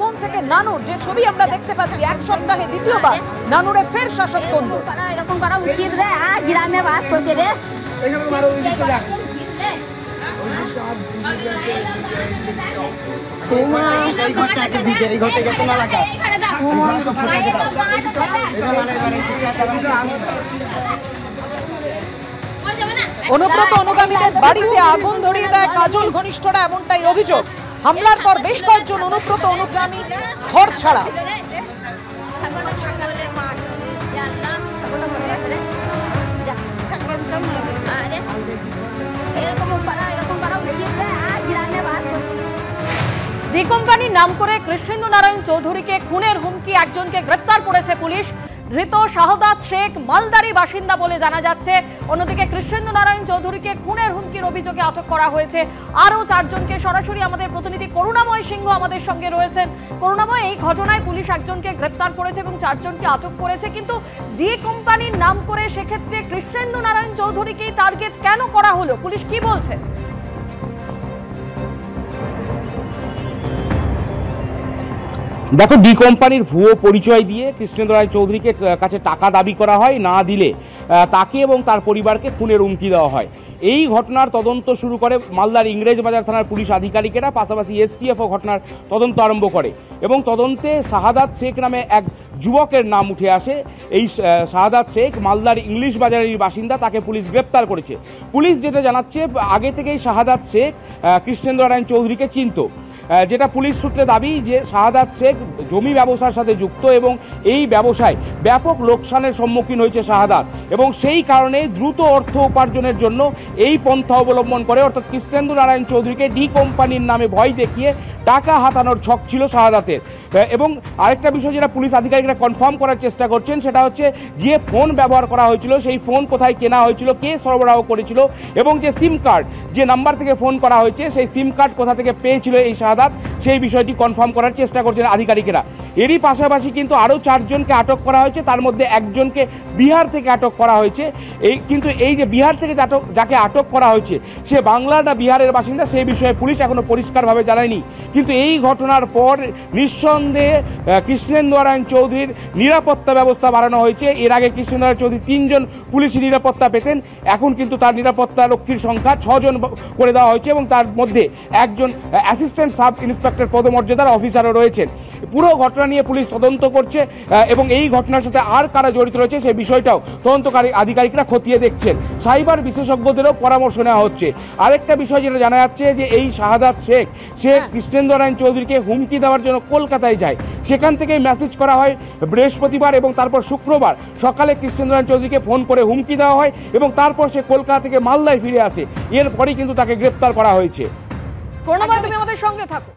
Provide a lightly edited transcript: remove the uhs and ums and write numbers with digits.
কোন থেকে নানুর যে ছবি আমরা দেখতে পাচ্ছি, এক সপ্তাহে দ্বিতীয়বার নানুরে ফের শাসকতন্ত্র। এরকম করা উচিত রে, গ্রামে বাস করতে রে। অনুব্রত অনুগামীদের বাড়িতে আগুন ধরিয়ে দেয় কাজল ঘনিষ্ঠরা, এমনটাই অভিযোগ। হামলার পর বেশ কয়েকজন অনুব্রত অনুগামী ঘর ছাড়া। জি কোম্পানির নাম করে কৃষ্ণেন্দু নারায়ণ চৌধুরীকে খুনের হুমকি, একজনকে গ্রেপ্তার করেছে পুলিশ। ধৃত শাহাদাত শেখ মালদারি বাসিন্দা বলে জানা যাচ্ছে। অন্যদিকে কৃষ্ণেন্দু নারায়ণ চৌধুরীকে খুনের হুমকির অভিযোগে আটক করা হয়েছে আরও 4 জনকে। সরাসরি আমাদের প্রতিনিধি করুণাময় সিংহ আমাদের সঙ্গে রয়েছেন। করুণাময়, এই ঘটনায় পুলিশ একজনকে গ্রেপ্তার করেছে এবং 4 জনকে আটক করেছে, কিন্তু জি কোম্পানির নাম করে সেক্ষেত্রে কৃষ্ণেন্দু নারায়ণ চৌধুরীকেই টার্গেট কেন করা হলো, পুলিশ কি বলছে? দেখো, ডি কোম্পানির ভুয়ো পরিচয় দিয়ে কৃষ্ণেন্দু রায় চৌধুরীকে কাছে টাকা দাবি করা হয়, না দিলে তাকে এবং তার পরিবারকে খুনের হুমকি দেওয়া হয়। এই ঘটনার তদন্ত শুরু করে মালদার ইংরেজবাজার থানার পুলিশ আধিকারিকেরা, পাশাপাশি এসটিএফও ঘটনার তদন্ত আরম্ভ করে এবং তদন্তে শাহাদাত শেখ নামে এক যুবকের নাম উঠে আসে। এই শাহাদাত শেখ মালদার ইংলিশ বাজারের বাসিন্দা, তাকে পুলিশ গ্রেপ্তার করেছে। পুলিশ যেটা জানাচ্ছে, আগে থেকেই শাহাদাত শেখ কৃষ্ণেন্দু নারায়ণ চৌধুরীকে চিনত। যেটা পুলিশ সূত্রে দাবি যে শাহাদাত শেখ জমি ব্যবসার সাথে যুক্ত এবং এই ব্যবসায় ব্যাপক লোকসানের সম্মুখীন হয়েছে শাহাদাত, এবং সেই কারণে দ্রুত অর্থ উপার্জনের জন্য এই পন্থা অবলম্বন করে, অর্থাৎ কৃষ্ণেন্দু নারায়ণ চৌধুরীকে ডি কোম্পানির নামে ভয় দেখিয়ে টাকা হাতানোর ছক ছিল শাহাদাতের। এবং আরেকটা বিষয় যেটা পুলিশ আধিকারিকরা কনফার্ম করার চেষ্টা করছেন, সেটা হচ্ছে যে ফোন ব্যবহার করা হয়েছিল, সেই ফোন কোথায় কেনা হয়েছিল, কে সরবরাহ করেছিল, এবং যে সিম কার্ড, যে নাম্বার থেকে ফোন করা হয়েছে, সেই সিম কার্ড কোথা থেকে পেয়েছিল এই শাহাদাত, সেই বিষয়টি কনফার্ম করার চেষ্টা করছেন আধিকারিকেরা। এরই পাশাপাশি কিন্তু আরও 4 জনকে আটক করা হয়েছে, তার মধ্যে একজনকে বিহার থেকে আটক করা হয়েছে। কিন্তু এই যে বিহার থেকে যাকে আটক করা হয়েছে, সে বাংলার না বিহারের বাসিন্দা, সেই বিষয়ে পুলিশ এখনো পরিষ্কারভাবে জানায়নি। কিন্তু এই ঘটনার পর নিঃসন্দেহে কৃষ্ণেন্দু নারায়ণ চৌধুরীর নিরাপত্তা ব্যবস্থা বাড়ানো হয়েছে। এর আগে কৃষ্ণেন্দু নারায়ণ চৌধুরী 3 জন পুলিশি নিরাপত্তা পেতেন, এখন কিন্তু তার নিরাপত্তা রক্ষীর সংখ্যা 6 জন করে দেওয়া হয়েছে এবং তার মধ্যে একজন অ্যাসিস্ট্যান্ট সাব ইন্সপেক্টর পদমর্যাদার অফিসারও রয়েছেন। পুরো ঘটনা নিয়ে পুলিশ তদন্ত করছে এবং এই ঘটনার সাথে আর কারা জড়িত রয়েছে সেই বিষয়টাও তদন্তকারী আধিকারিকরা খতিয়ে দেখছেন। সাইবার বিশেষজ্ঞদেরও পরামর্শ নেওয়া হচ্ছে। আরেকটা বিষয় যেটা জানা যাচ্ছে যে এই শাহাদাত শেখ, সে কৃষ্ণেন্দু নারায়ণ চৌধুরীকে হুমকি দেওয়ার জন্য কলকাতায় যায়। সেখান থেকে মেসেজ করা হয় বৃহস্পতিবার এবং তারপর শুক্রবার সকালে কৃষ্ণেন্দু নারায়ণ চৌধুরীকে ফোন করে হুমকি দেওয়া হয় এবং তারপর সে কলকাতা থেকে মালদায় ফিরে আসে। এরপরেই কিন্তু তাকে গ্রেপ্তার করা হয়েছে। করুণাময়, তুমি আমাদের সঙ্গে থাকো।